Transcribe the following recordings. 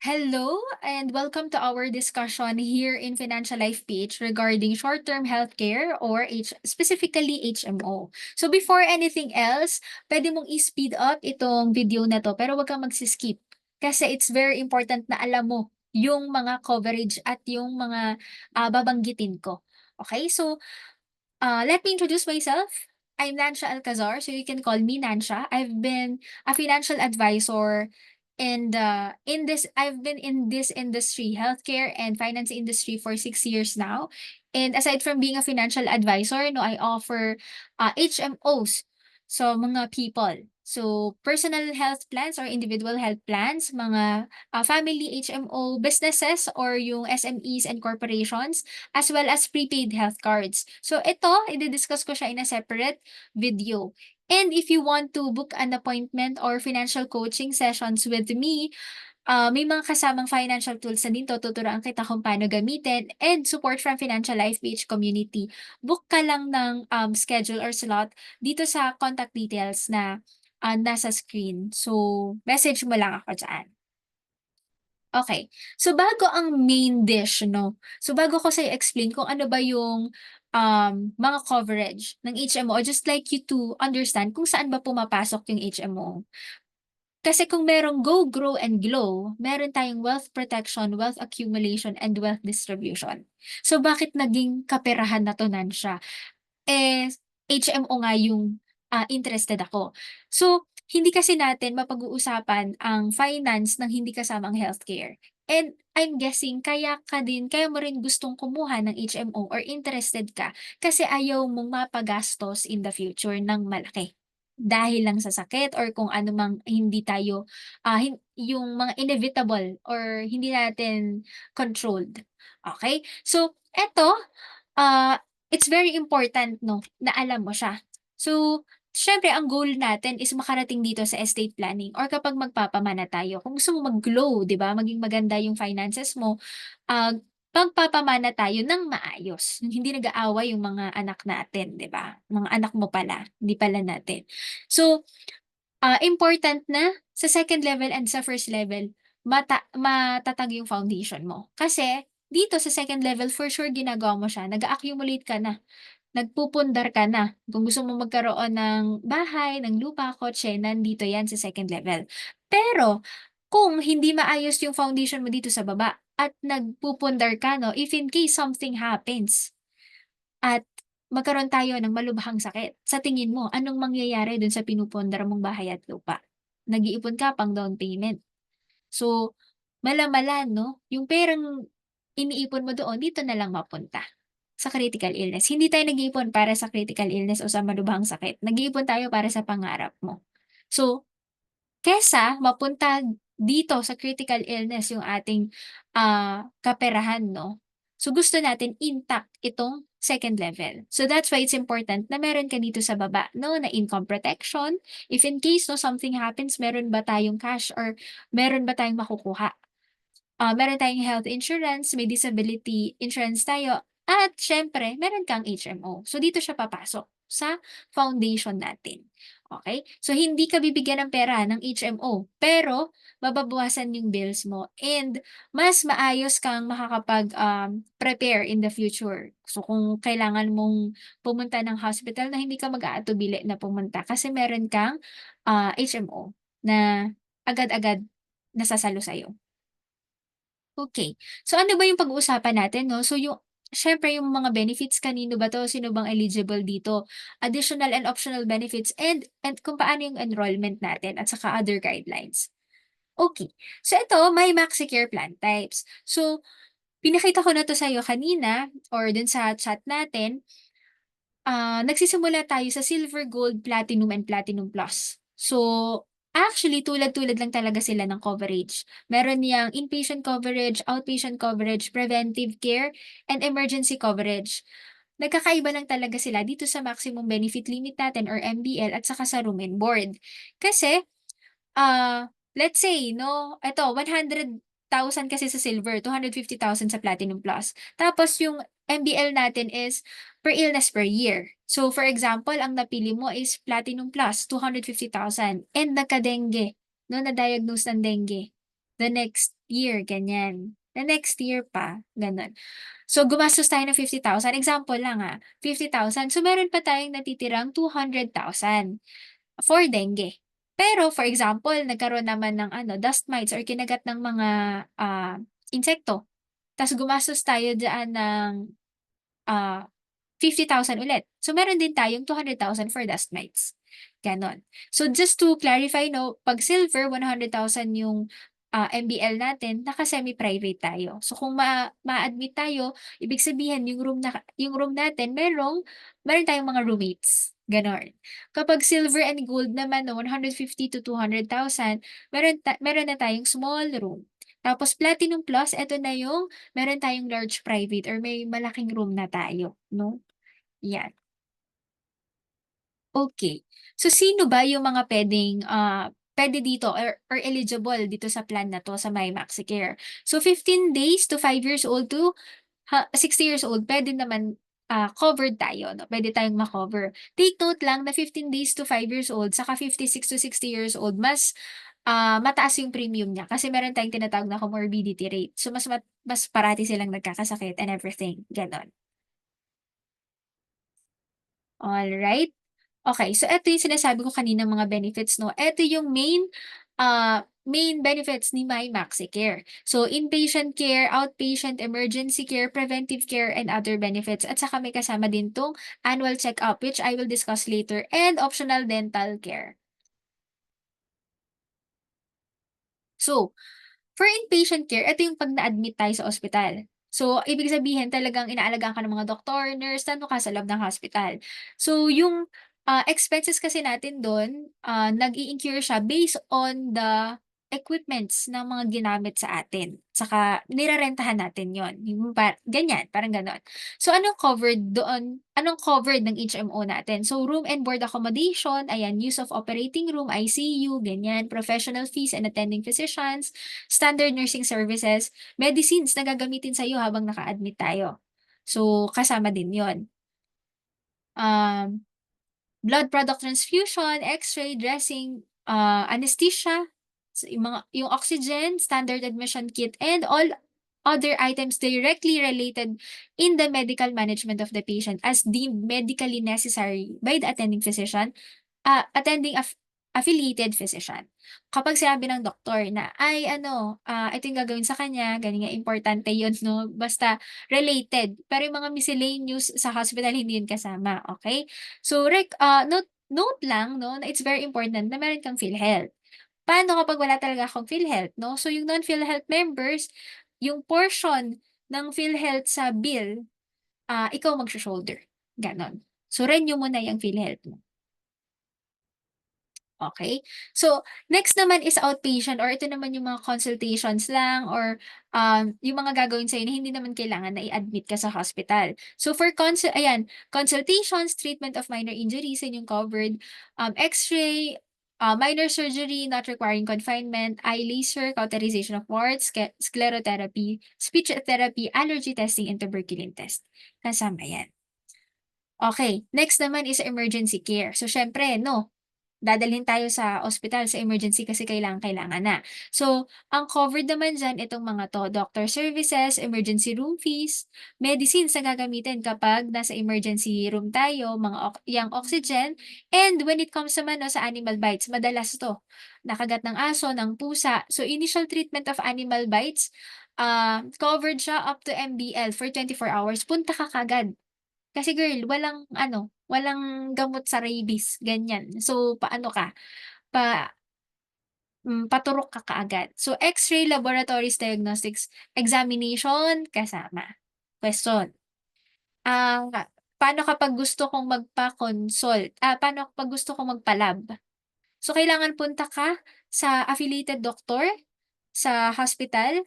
Hello and welcome to our discussion here in Financial Life PH regarding short-term healthcare or specifically HMO. So before anything else, pwede mong i-speed up itong video na to pero wag kang magsiskip kasi it's very important na alam mo yung mga coverage at yung mga babanggitin ko. Okay, so let me introduce myself. I'm Nansha Alcazar, so you can call me Nansha. I've been a financial advisor and I've been in this industry, healthcare and finance industry for 6 years now. And aside from being a financial advisor, no, I offer HMOs, so mga people. So personal health plans or individual health plans, mga family HMO businesses or yung SMEs and corporations, as well as prepaid health cards. So ito, i-discuss ko siya in a separate video. And if you want to book an appointment or financial coaching sessions with me, may mga kasamang financial tools na dito, tuturuan kita kung paano gamitin and support from Financial Life PH community. Book ka lang ng schedule or slot dito sa contact details na nasa screen. So, message mo lang ako dyan. Okay. So, bago ang main dish 'no, so bago ko sa'yo explain kung ano ba yung, mga coverage ng HMO, I just like you to understand kung saan ba pumapasok yung HMO. Kasi kung merong go, grow, and glow, meron tayong wealth protection, wealth accumulation, and wealth distribution. So, bakit naging kaperahan na 'to, Nansha? Eh, HMO nga yung, interested ako. So, hindi kasi natin mapag-uusapan ang finance ng hindi kasama ang healthcare. And I'm guessing kaya mo rin gustong kumuha ng HMO or interested ka kasi ayaw mong mapagastos in the future ng malaki. Dahil lang sa sakit or kung ano mang hindi tayo, yung mga inevitable or hindi natin controlled, okay. So eto, ah it's very important 'no, na alam mo siya. So, siyempre ang goal natin is makarating dito sa estate planning or kapag magpapamana tayo. Kung gusto mo mag-glow, 'di ba, maging maganda yung finances mo, ah, magpapamana tayo ng maayos. Yung hindi nag-aaway yung mga anak natin, 'di ba? Mga anak mo pala, hindi pala natin. So, important na sa second level and sa first level matatag yung foundation mo. Kasi dito sa second level for sure ginagawa mo siya, nag-a-accumulate ka na, nagpupundar ka na. Kung gusto mo magkaroon ng bahay, ng lupa, kotse, nandito yan sa second level. Pero kung hindi maayos yung foundation mo dito sa baba at nagpupundar ka 'no, if in case something happens at magkaroon tayo ng malubhang sakit, sa tingin mo anong mangyayari dun sa pinupundar mong bahay at lupa? Nag-iipon ka pang down payment. So, mala-mala 'no, yung perang iniipon mo doon dito na lang mapunta, sa critical illness. Hindi tayo nag-iipon para sa critical illness o sa malubhang sakit, nag-iipon tayo para sa pangarap mo. So, kesa mapunta dito sa critical illness yung ating, kaperahan 'no, so gusto natin intact itong second level. So that's why it's important na meron ka dito sa baba 'no, na income protection. If in case 'no, something happens meron ba tayong cash or meron ba tayong makukuha. Meron tayong health insurance, may disability insurance tayo, at siyempre meron kang HMO. So dito siya papasok sa foundation natin, okey? So hindi ka bibigyan ng pera ng HMO, pero mababawasan yung bills mo and mas maayos kang makakapag, prepare in the future. So kung kailangan mong pumunta ng hospital na hindi ka mag-aatubili na pumunta kasi meron kang, HMO na agad-agad nasasalo sa'yo. Okay. So ano ba yung pag-uusapan natin 'no? So yung siyempre yung mga benefits, kanino ba 'to, sino bang eligible dito, additional and optional benefits and kung paano yung enrollment natin at saka other guidelines. Okay. So ito may MaxiCare plan types. So pinakita ko na 'to sa'yo kanina or dun sa chat natin. Nagsisimula tayo sa silver, gold, platinum, and platinum plus. So, actually tulad-tulad lang talaga sila ng coverage. Meron niyang inpatient coverage, outpatient coverage, preventive care, and emergency coverage. Nagkakaiba lang talaga sila dito sa maximum benefit limit natin or MBL at saka sa room and board. Kasi let's say 'no, eto 100,000 kasi sa silver, 250,000 sa platinum plus. Tapos yung MBL natin is per illness per year. So for example, ang napili mo is platinum plus, 250,000 and nagka-dengue 'no, na-diagnose ng dengue. the next year ganyan, the next year pa, gano'n. So, gumastos tayo ng 50,000 example lang, 50,000 so meron pa tayong natitirang 200,000 for dengue. Pero for example, nagkaroon naman ng dust mites or kinagat ng mga, insekto, ta's gumastos tayo diyaan ng, ah 50,000 ulit. So, meron din tayong 200,000 for dust mites, gano'n. So, just to clarify 'no, 'pag silver 100,000 yung, MBL natin, naka-semi-private tayo. So, kung ma-a-admit tayo, ibig sabihin yung room natin meron tayong mga roommates, gano'n. Kapag silver and gold naman 'no, 150 to 200,000 meron na tayong small room. Tapos platinum plus, eto na yung meron tayong large private or may malaking room na tayo 'no. 'Yan, okey. So sino ba yung mga puwede dito or eligible dito sa plan na 'to sa My MaxiCare? So 15 days to 5 years old to 60 years old puwede naman, covered tayo 'no, puwede tayong ma-cover. Take note lang na 15 days to 5 years old saka 56 to 60 years old mataas yung premium niya kasi meron tayong tinatawag na comorbidity rate. So mas parati silang nagkakasakit and everything, gano'n. Alright. Okay, so eto yung sinasabi ko kaninang mga benefits 'no, eto yung main benefits ni My MaxiCare. So, inpatient care, outpatient, emergency care, preventive care, and other benefits at saka may kasama din 'tong annual check-up which I will discuss later and optional dental care. So, for inpatient care, ito yung 'pag na-admit tayo sa ospital. So, ibig sabihin talagang inaalagaan ka ng mga doktor, nurse, nandun ka sa loob ng hospital. So, yung, expenses kasi natin dun, nag-i-incur siya based on the equipments ng mga ginamit sa atin, saka nirerentahan natin yon yung ganyan, parang gano'n. So, anong covered ng HMO natin? So, room and board accommodation, ayan, use of operating room, ICU, ganyan, professional fees and attending physicians, standard nursing services, medicines na gagamitin sa'yo habang naka-admit tayo. So, kasama din yon. Um, blood product transfusion, X-ray, dressing, anesthesia, yung oxygen, standard admission kit, and all other items directly related in the medical management of the patient as deemed medically necessary by the attending physician. Attending affiliated physician. Kapag sinabi ng doktor na, "Ay ano, ito yung gagawin sa kanya, ganyan, importante yun 'no, basta related." Pero yung mga miscellaneous sa hospital hindi yun kasama, okey? So note note lang 'no, na it's very important na meron kang PhilHealth. Paano kapag wala talaga akong PhilHealth 'no? So yung non-PhilHealth members, yung portion ng PhilHealth sa bill, ikaw magsho-shoulder, gano'n. So renew mo na yung PhilHealth mo. Okay. So, next naman is outpatient or ito naman yung mga consultations lang or, yung mga gagawin sa'yo na hindi naman kailangan na i-admit ka sa hospital. So, for consultations, treatment of minor injuries, yun yung covered, X-ray, minor surgery not requiring confinement, eye laser, cauterization of warts, sclerotherapy, speech therapy, allergy testing, and tuberculin test. Kasama yan. Okay. Next naman is emergency care. So, siyempre 'no, dadalhin tayo sa ospital, sa emergency kasi kailangang-kailangan na. So, ang covered naman diyan itong mga 'to, doctor services, emergency room fees, medicines na gagamitin kapag nasa emergency room tayo, mga yang oxygen, and when it comes naman 'no, sa animal bites, madalas 'to, nakagat ng aso, ng pusa. So, initial treatment of animal bites, covered siya up to MBL for 24 hours, punta ka kaagad. Kasi girl, walang gamot sa rabies, ganyan. So, pa paturok ka kaagad. So, X-ray, laboratories, diagnostics, examination, kasama. Question, ah, paano kapag gusto kong paano kapag gusto kong magpa-lab? So, kailangan punta ka sa affiliated doctor sa hospital.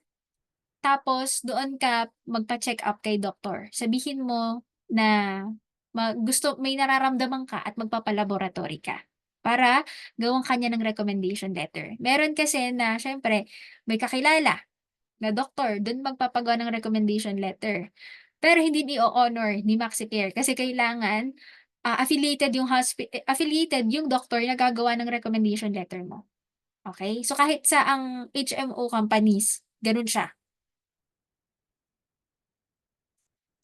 Tapos doon ka magpa-check-up kay doktor. Sabihin mo na may nararamdaman ka at magpapa-laboratory ka para gawan ka niya ng recommendation letter. Meron kasi na siyempre may kakilala na doktor, dun magpapagawa ng recommendation letter. Pero hindi i-o-honor ni MaxiCare kasi kailangan, affiliated yung doktor na gagawa ng recommendation letter mo. Okay? So, kahit sa ang HMO companies, gano'n siya.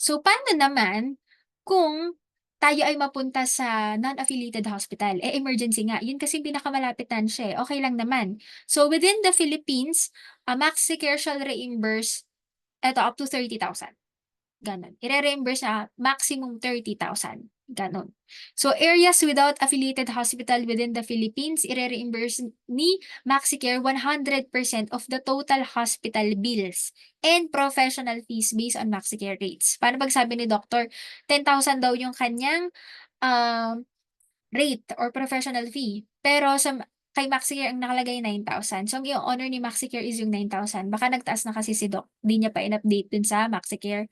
So, paano naman kung tayo ay mapunta sa non-affiliated hospital? Eh, emergency nga, yun kasi pinakamalapitan siya, eh, okey lang naman. So, within the Philippines, MaxiCare shall reimburse eto up to 30,000. Gano'n. Ire-reimburse siya maximum 30,000 gano'n. So, areas without affiliated hospital within the Philippines, ire-reimburse ni MaxiCare 100% of the total hospital bills and professional fees based on MaxiCare rates. Paano 'pag sabi ni doktor, 10,000 daw yung kanyang, um, rate or professional fee, pero kay MaxiCare ang nakalagay 9,000. So, ang i-o-honor ni MaxiCare is yung 9,000. Baka nagtaas na kasi si doc, 'di niya pa in-update dun sa MaxiCare,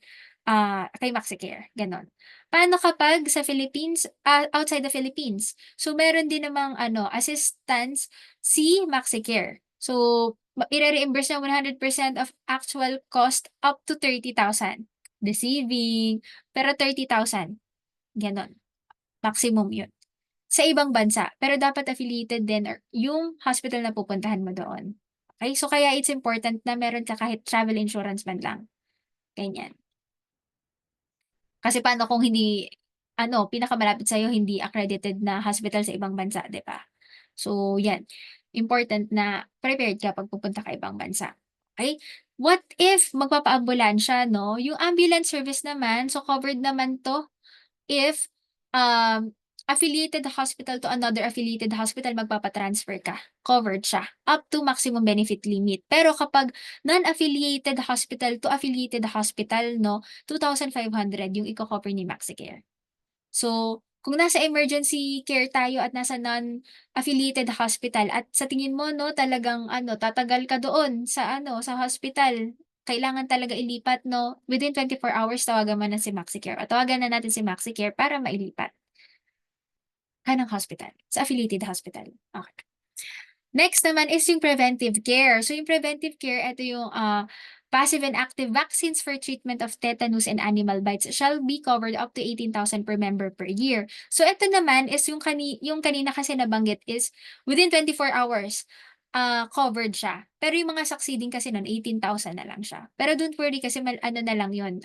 kay MaxiCare, gano'n. Paano kapag sa Philippines, outside the Philippines? So, meron din namang ano, assistance si MaxiCare. So, ire-reimburse niya 100% of actual cost up to 30,000. Receiving, pero 30,000, gano'n, maximum 'yun. Sa ibang bansa, pero dapat affiliated din or yung hospital na pupuntahan mo doon. Okey, so kaya it's important na meron ka kahit travel insurance man lang, ganyan. Kasi paano kung hindi ano, pinakamalapit sa'yo hindi accredited na hospital sa ibang bansa, 'di ba? So 'yan, important na prepared ka 'pag pupunta ka ibang bansa, okey? What if magpapaambulansya 'no, yung ambulance service naman, so covered naman 'to if, affiliated hospital to another affiliated hospital magpapa-transfer ka, covered siya, up to maximum benefit limit. Pero kapag non-affiliated hospital to affiliated hospital 'no, 2,500 yung iko-cover ni MaxiCare. So, kung nasa emergency care tayo at nasa non-affiliated hospital at sa tingin mo 'no, talagang ano, tatagal ka doon sa ano, sa hospital, kailangan talaga ilipat 'no, within 24 hours tawagan mo na si MaxiCare o tawagan na natin si MaxiCare para mailipat ka ng hospital, sa affiliated hospital, okey. Next naman is yung preventive care. So, yung preventive care, ito yung, passive and active vaccines for treatment of tetanus and animal bites shall be covered up to 18,000 per member per year. So, ito naman is yung kanina kasi nabanggit is within 24 hours, covered siya. Pero yung mga succeeding kasi nun 18,000 na lang siya. Pero don't worry kasi ano na lang yun,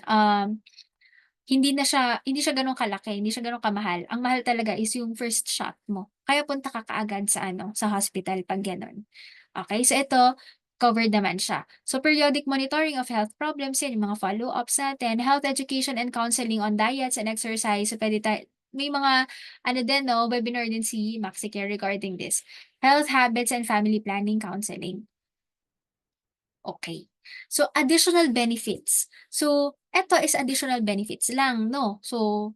hindi siya gano'n kalaki, hindi siya gano'n kamahal. Ang mahal talaga is yung first shot mo. Kaya punta ka kaagad sa ano, sa hospital 'pag gano'n. Okey, so ito, covered naman siya. So periodic monitoring of health problems, 'yan yung mga follow-ups natin, health education and counseling on diets and exercise. So puwede may mga ano din 'no, webinar din si MaxiCare regarding this. Health habits and family planning counseling. Okay. So, additional benefits. So, eto is additional benefits lang 'no. So,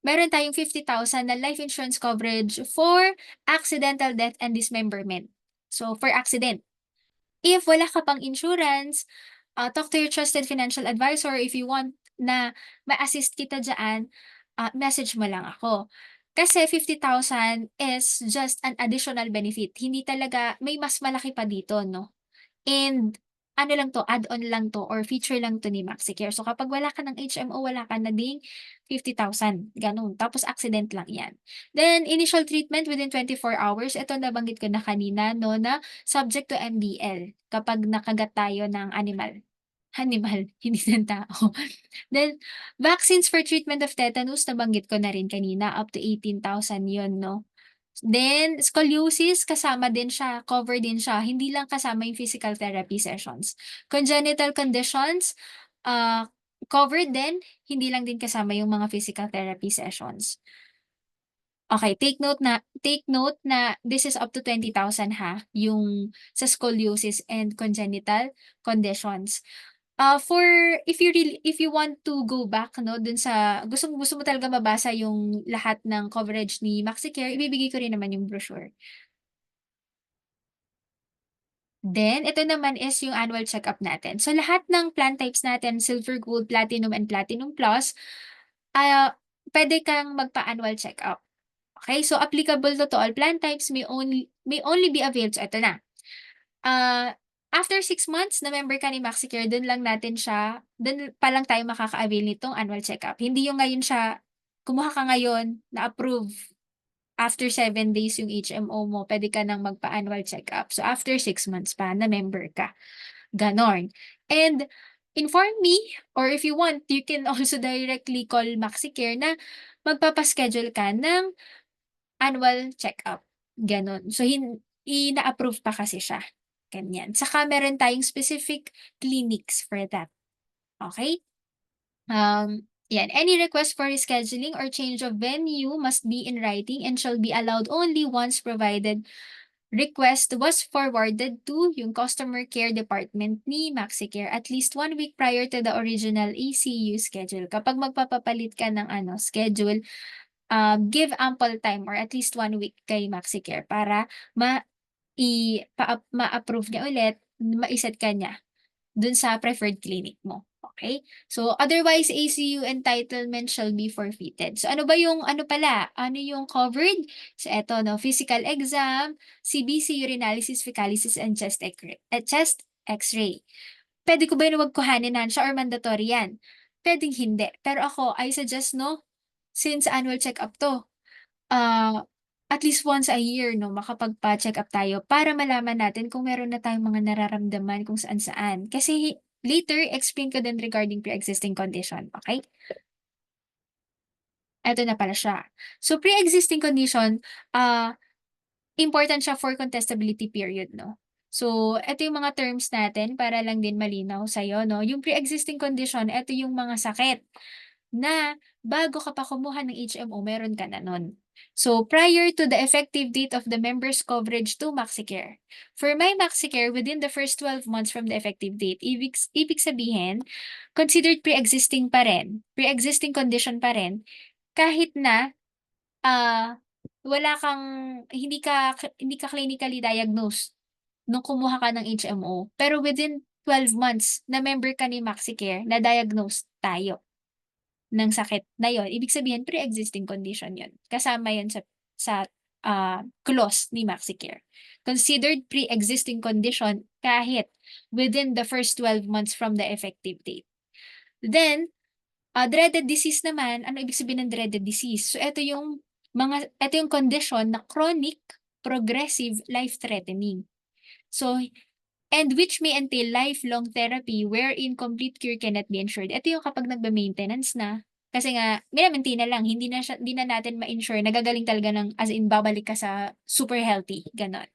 meron tayong 50,000 na life insurance coverage for accidental death and dismemberment. So, for accident. If wala ka pang insurance, talk to your trusted financial advisor if you want na ma-assist kita diyaan, message mo lang ako. Kasi 50,000 is just an additional benefit, hindi talaga may mas malaki pa dito 'no. And ano lang 'to, add-on lang 'to or feature lang 'to ni MaxiCare. So kapag wala ka ng HMO, wala ka na ding 50,000 gano'n. Tapos accident lang 'yan. Then initial treatment within 24 hours, ito nabanggit ko na kanina 'no, na subject to MBL kapag nakagat tayo ng animal, hindi ng tao. Then vaccines for treatment of tetanus, nabanggit ko na rin kanina, up to 18,000 'yun 'no. Then scoliosis kasama din siya, cover din siya, hindi lang kasama yung physical therapy sessions. Congenital conditions, covered din, hindi lang din kasama yung mga physical therapy sessions. Okay, take note na this is up to 20,000 ha, yung sa scoliosis and congenital conditions. For if you want to go back 'no, dun sa gusto gusto mo talaga mabasa yung lahat ng coverage ni MaxiCare, ibibigay ko rin naman yung brochure. Then ito naman is yung annual check-up natin. So lahat ng plan types natin, Silver, Gold, Platinum, and Platinum Plus, puwede kang magpa-annual check-up. Okay, so applicable to all plan types, may only be availed, so ito na. After 6 months na member ka ni MaxiCare, dun pa lang tayo makaka-avail nitong annual check-up. Hindi yung ngayon siya kumuha ka ngayon, na-approve after 7 days yung HMO mo, pwede ka nang magpa-annual check-up. So, after 6 months pa na member ka, ganon. And inform me, or if you want, you can also directly call MaxiCare na magpapaschedule ka ng annual check-up, ganon. So, ina-approve pa kasi siya, ganyan. Saka meron tayong specific clinics for that, okay? Yan. Any request for rescheduling or change of venue must be in writing and shall be allowed only once provided request was forwarded to yung customer care department ni MaxiCare at least 1 week prior to the original ECU schedule. Kapag magpapapalit ka ng schedule, give ample time or at least 1 week kay MaxiCare para ma-approve niya ulit, maiset ka niya dun sa preferred clinic mo. Okay? So, otherwise, ACU entitlement shall be forfeited. So, ano ba yung, ano yung covered? So, eto, no, physical exam, CBC, urinalysis, fecalysis, and chest x-ray. Pwede ko ba yun wag kuhanin siya or mandatory yan? Pwedeng hindi. Pero ako, I suggest, no, since annual check-up to, ah, at least once a year 'no, makapagpa-check up tayo para malaman natin kung meron na tayong mga nararamdaman kung saan-saan. Kasi later explain ko din regarding pre-existing condition, okay? Eto na pala siya. So pre-existing condition, important siya for contestability period 'no. So eto yung mga terms natin para lang din malinaw sa'yo 'no. Yung pre-existing condition, eto yung mga sakit na bago ka pa kumuha ng HMO meron ka na nun. So, prior to the effective date of the member's coverage to MaxiCare. For my MaxiCare, within the first 12 months from the effective date, ibig sabihin, considered pre-existing pa rin, pre-existing condition pa rin, kahit na wala kang, hindi ka clinically diagnosed nung kumuha ka ng HMO. Pero within 12 months na member ka ni MaxiCare, na-diagnose tayo ng sakit na yon, ibig sabihin pre-existing condition yon. Kasama yon sa clause ni MaxiCare. Considered pre-existing condition kahit within the first 12 months from the effective date. Then, dreaded disease naman, ano ibig sabihin ng dreaded disease? So, ito yung condition na chronic, progressive, life-threatening. So, and which may entail lifelong therapy wherein complete cure cannot be ensured. Ito yung kapag nagba-maintenance na. Kasi nga, mina-maintain na lang, hindi na natin ma-ensure, nagagaling talaga ng, as in, babalik ka sa super healthy, ganon.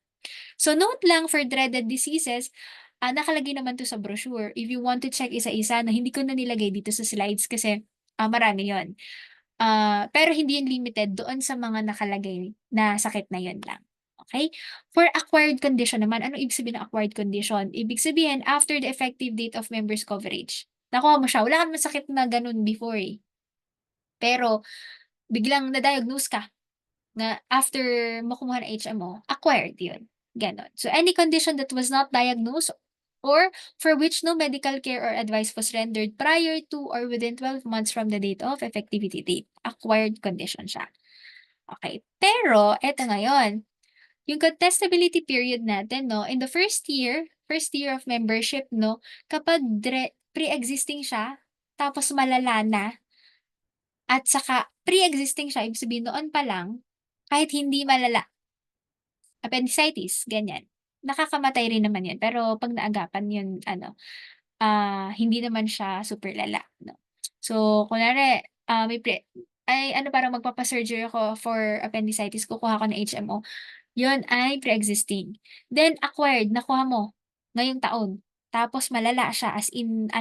So, note lang for dreaded diseases, nakalagay naman to sa brochure. If you want to check isa-isa, na hindi ko na nilagay dito sa slides kasi marami yon. Pero hindi yun limited doon sa mga nakalagay na sakit na yun lang. Okay? For acquired condition naman, ano ibig sabihin ng acquired condition? Ibig sabihin, after the effective date of member's coverage. Nakuha mo siya. Wala ka naman sakit na ganun before eh. Pero, biglang na-diagnose ka na after mo kumuha ng HMO, acquired yun. Ganon. So, any condition that was not diagnosed or for which no medical care or advice was rendered prior to or within 12 months from the date of effectivity date, acquired condition siya. Okay. Pero, eto ngayon, yung contestability period natin, no, in the first year of membership, no, kapag pre-existing siya, tapos malala na, at saka pre-existing siya, ibig sabihin noon pa lang, kahit hindi malala, appendicitis, ganyan. Nakakamatay rin naman yun. Pero pag naagapan yun, hindi naman siya super lala. No? So, kunwari, parang magpapasurgery ako for appendicitis, kukuha ko ng HMO. Yun ay pre-existing. Then, acquired, nakuha mo ngayong taon. Tapos malala siya as in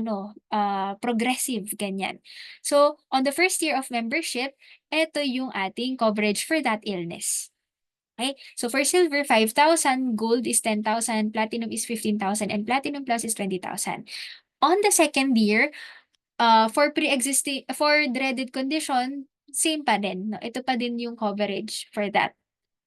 progressive, ganyan. So, on the first year of membership, ito yung ating coverage for that illness. Okay? So, for silver, 5,000, gold is 10,000, platinum is 15,000, and platinum plus is 20,000. On the second year, for dreaded condition, same pa din. No? Ito pa din yung coverage for that.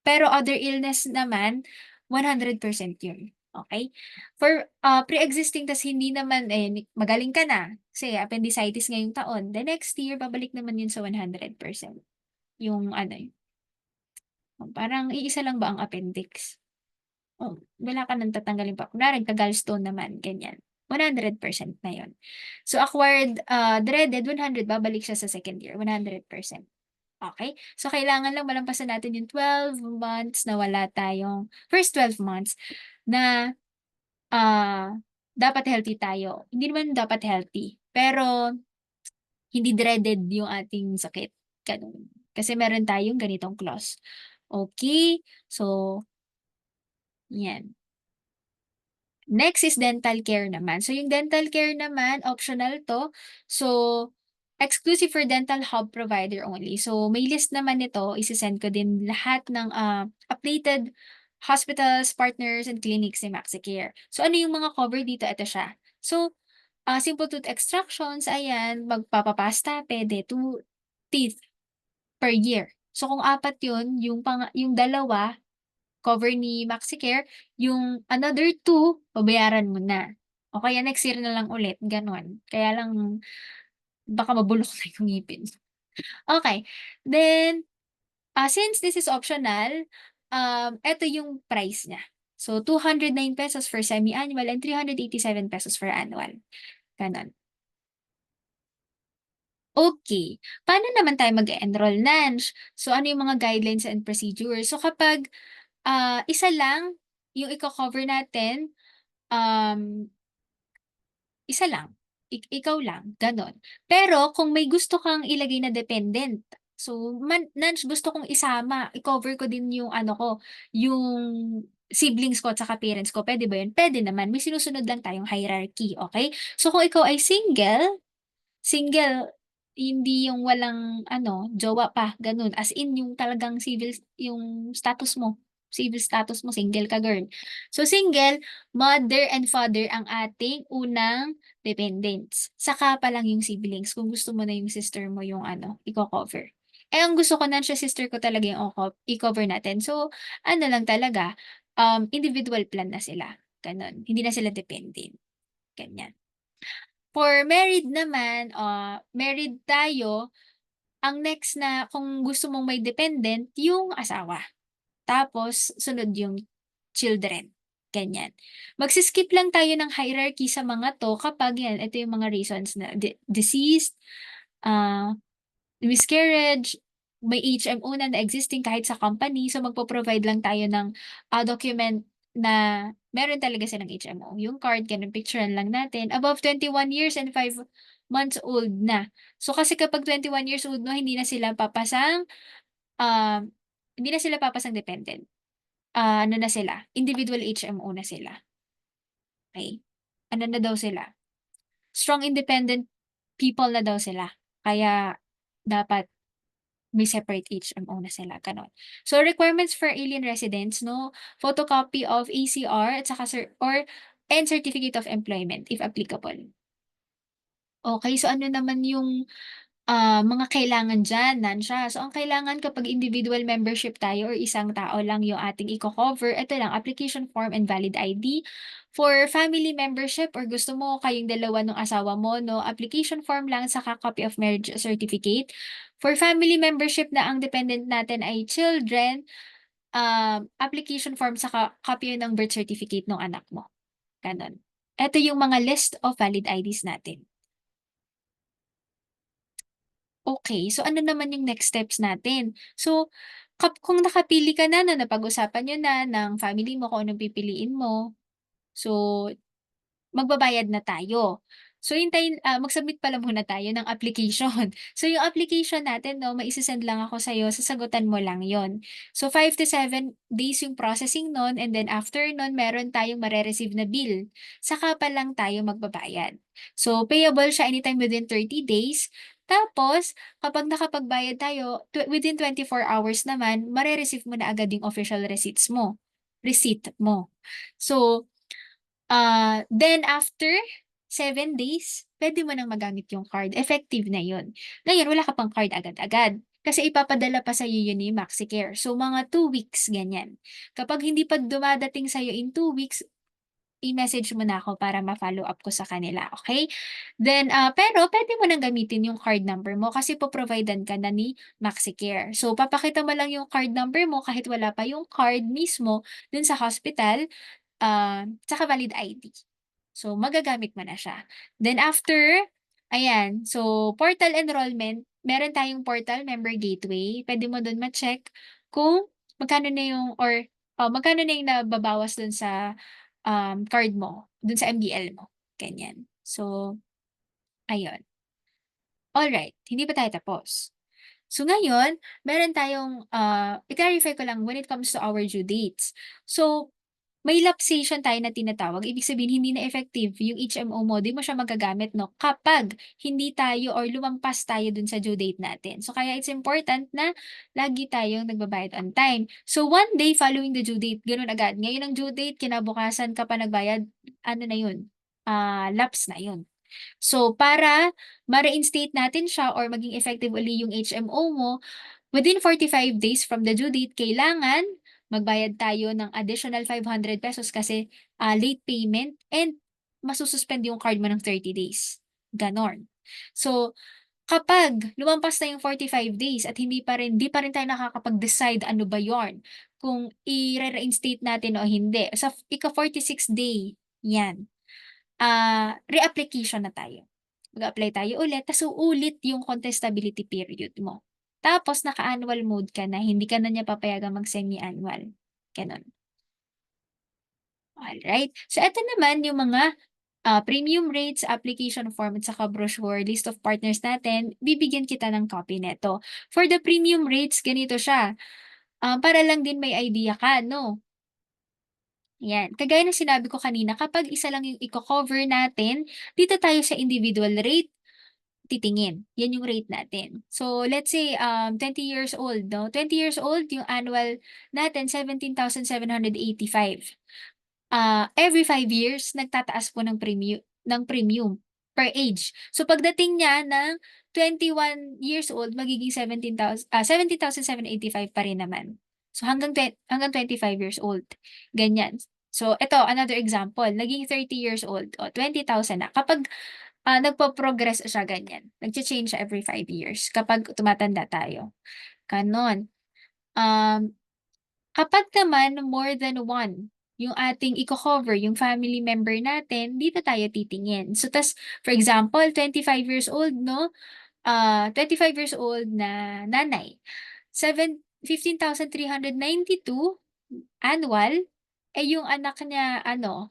Pero other illness naman, 100% yun. Okay? For pre-existing, tas hindi naman, magaling ka na, kasi appendicitis ngayong taon, the next year, babalik naman yun sa 100%. Yung parang iisa lang ba ang appendix? Wala ka nang tatanggalin pa. Kunwari, gallstone naman, ganyan. 100% na yun. So, acquired, dreaded, 100, babalik siya sa second year, 100%. Okay. So, kailangan lang malampasan natin yung 12 months na wala tayong first 12 months na, dapat healthy tayo. Hindi naman dapat healthy, pero hindi dreaded yung ating sakit, gano'n. Kasi meron tayong ganitong clause. Okay. So, 'yan. Next is dental care naman. So, yung dental care naman, optional 'to. So, exclusive for dental hub provider only. So, may list naman nito, ise-send ko din lahat ng, updated hospitals, partners, and clinics ni MaxiCare. So, ano yung mga cover dito? Ito siya. So, simple tooth extractions, ayan, magpapapasta, puwede, 2 teeth per year. So, kung apat yun, yung dalawa cover ni MaxiCare, yung another 2 babayaran mo na. O kaya next year na lang ulit, gano'n. Kaya lang baka mabulok na yung ngipin. Okey, then, since this is optional, eto yung price niya. So, ₱209 for semi-annual and ₱387 for annual, gano'n. Okey, paano naman tayo mag-e-enroll Nange? So, ano yung mga guidelines and procedures? So, kapag, isa lang yung iko-cover natin, um isa lang, ikaw lang, gano'n. Pero kung may gusto kang ilagay na dependent, so Nudge gusto kong isama, i-cover ko din yung ano ko, yung siblings ko at saka parents ko, puwede ba yun? Puwede naman, may sinusunod lang tayong hierarchy, okey? So kung ikaw ay single, hindi yung walang ano, jowa pa, gano'n. As in yung talagang yung status mo, civil status mo, single ka girl. So single, mother and father ang ating unang dependents. Saka pa lang yung siblings kung gusto mo na yung sister mo yung ano, iko-cover. Eh, ang gusto ko na siya sister ko talaga yung i-cover natin. So, ano lang talaga, individual plan na sila, gano'n. Hindi na sila dependent, ganyan. For married naman, married tayo, ang next na kung gusto mong may dependent, yung asawa. Tapos sunod yung children, ganyan. Magsi-skip lang tayo ng hierarchy sa mga 'to kapag 'yan, ito yung mga reasons na deceased, ah miscarriage, may HMO na existing kahit sa company, so magpo-provide lang tayo ng, document na meron talaga silang HMO. Yung card, gano'n, picturean lang natin. Above 21 years and 5 months old na. So, kasi kapag 21 years old 'no, um, hindi na sila papasang dependent. Ano na sila, individual HMO na sila, okey? Ano na daw sila, strong independent people na daw sila. Kaya dapat may separate HMO na sila, gano'n. So, requirements for alien residents 'no, photocopy of ACR at saka and certificate of employment if applicable. Okay, so ano naman yung, mga kailangan diyan, Nansha? So, ang kailangan kapag individual membership tayo or isang tao lang yung ating iko-cover, eto lang, application form and valid ID. For family membership or gusto mo kayong dalawa nung asawa mo 'no, application form lang saka copy of marriage certificate. For family membership na ang dependent natin ay children, application form saka copy ng birth certificate ng anak mo, gano'n. Eto yung mga list of valid IDs natin. Okay, so ano naman yung next steps natin? So, kung nakapili ka na napag-usapan niyo na ng family mo kung anong pipiliin mo, so magbabayad na tayo. So mag-submit pala muna tayo ng application. So yung application natin 'no, maise-send lang ako sa'yo, sasagutan mo lang yon. So 5 to 7 days yung processing nun and then after nun meron tayong mare-receive na bill, saka pa lang tayo magbabayad. So payable siya anytime within 30 days, tapos kapag nakapagbayad tayo within 24 hours naman mare-receive mo na agad yung official receipt mo. So then after 7 days, puwede mo nang magamit yung card, effective na yun. Ngayon wala ka pang card agad-agad, kasi ipapadala pa sa'yo yun ni MaxiCare. So mga 2 weeks, ganyan. Kapag hindi pa dumadating sa'yo in 2 weeks, i-message mo na ako para ma-follow up ko sa kanila, okay? Then, pero puwede mo nang gamitin yung card number mo kasi po-providean ka na ni MaxiCare. So papakita mo lang yung card number mo kahit wala pa yung card mismo dun sa hospital, tsaka valid ID. So, magagamit mo na siya. Then after Ayan, so portal enrollment, meron tayong portal member gateway. Puwede mo dun ma-check kung magkano na yung magkano na yung nababawas dun sa, card mo, dun sa MDL mo, ganyan. So, ayun. Alright, hindi pa tayo tapos. So ngayon, meron tayong, i-clarify ko lang when it comes to our due dates. So, may lapsation tayo na tinatawag, ibig sabihin hindi na effective yung HMO mo, 'di mo siya magagamit 'no, kapag hindi tayo or lumampas tayo dun sa due date natin. So kaya it's important na lagi tayong nagbabayad on time. So 1 day following the due date, gano'n agad. Ngayon ang due date, kinabukasan ka pa nagbayad, ano na 'yun, lapse na 'yun. So para ma-reinstate natin siya or maging effective uli yung HMO mo, within 45 days from the due date, kailangan magbayad tayo ng additional ₱500 kasi, late payment and masu-suspend yung card mo ng 30 days, gano'n. So, kapag lumampas na yung 45 days at hindi pa rin tayo nakakapag-decide ano ba yon kung ire-reinstate natin o hindi, sa ika-46 day, 'yan, reapplication na tayo. Mag-a-apply tayo ulit ta's uulit yung contestability period mo. Tapos naka-annual mode ka na, hindi ka na niya papayagang mag-semi-annual, gano'n. Alright. So eto naman yung mga, premium rates, application form at saka brochure, list of partners natin, bibigyan kita ng copy neto. For the premium rates, ganito siya, para lang din may idea ka 'no. Yan, kagaya ng sinabi ko kanina, kapag isa lang yung iko-cover natin, dito tayo sa individual rate titingin. Yan yung rate natin. So, let's say, 20 years old, no? 20 years old, yung annual natin, 17,785. Every 5 years, nagtataas po ng premium per age. So, pagdating niya ng 21 years old, magiging 17,785 pa rin naman. So, hanggang 25 years old, ganyan. So, ito, another example, naging 30 years old, o 20,000 na. Kapag nagpo-progress siya ganyan, nagcha-change siya every 5 years kapag tumatanda tayo, gano'n. Um, Kapag naman more than one yung ating iko-cover, yung family member natin, dito tayo titingin. So ta's for example, 25 years old 'no, 25 years old na nanay, 15,392 annual, eh, yung anak niya ano,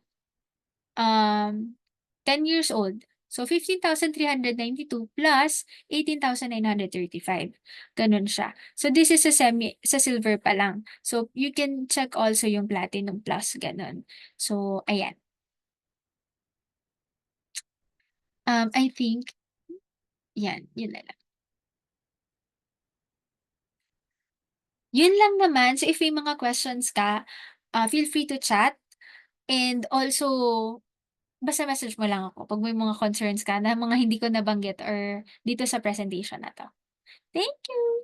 Um, 10 years old. So, 15,392 plus 18,935. Gano'n siya. So, this is sa silver pa lang. So, you can check also yung platinum plus, gano'n. So, ayan. I think 'yan, 'yun na lang. 'Yun lang naman. So, if may mga questions ka, feel free to chat and also basta message mo lang ako 'pag may mga concerns ka na mga hindi ko nabanggit or dito sa presentation na 'to. Thank you.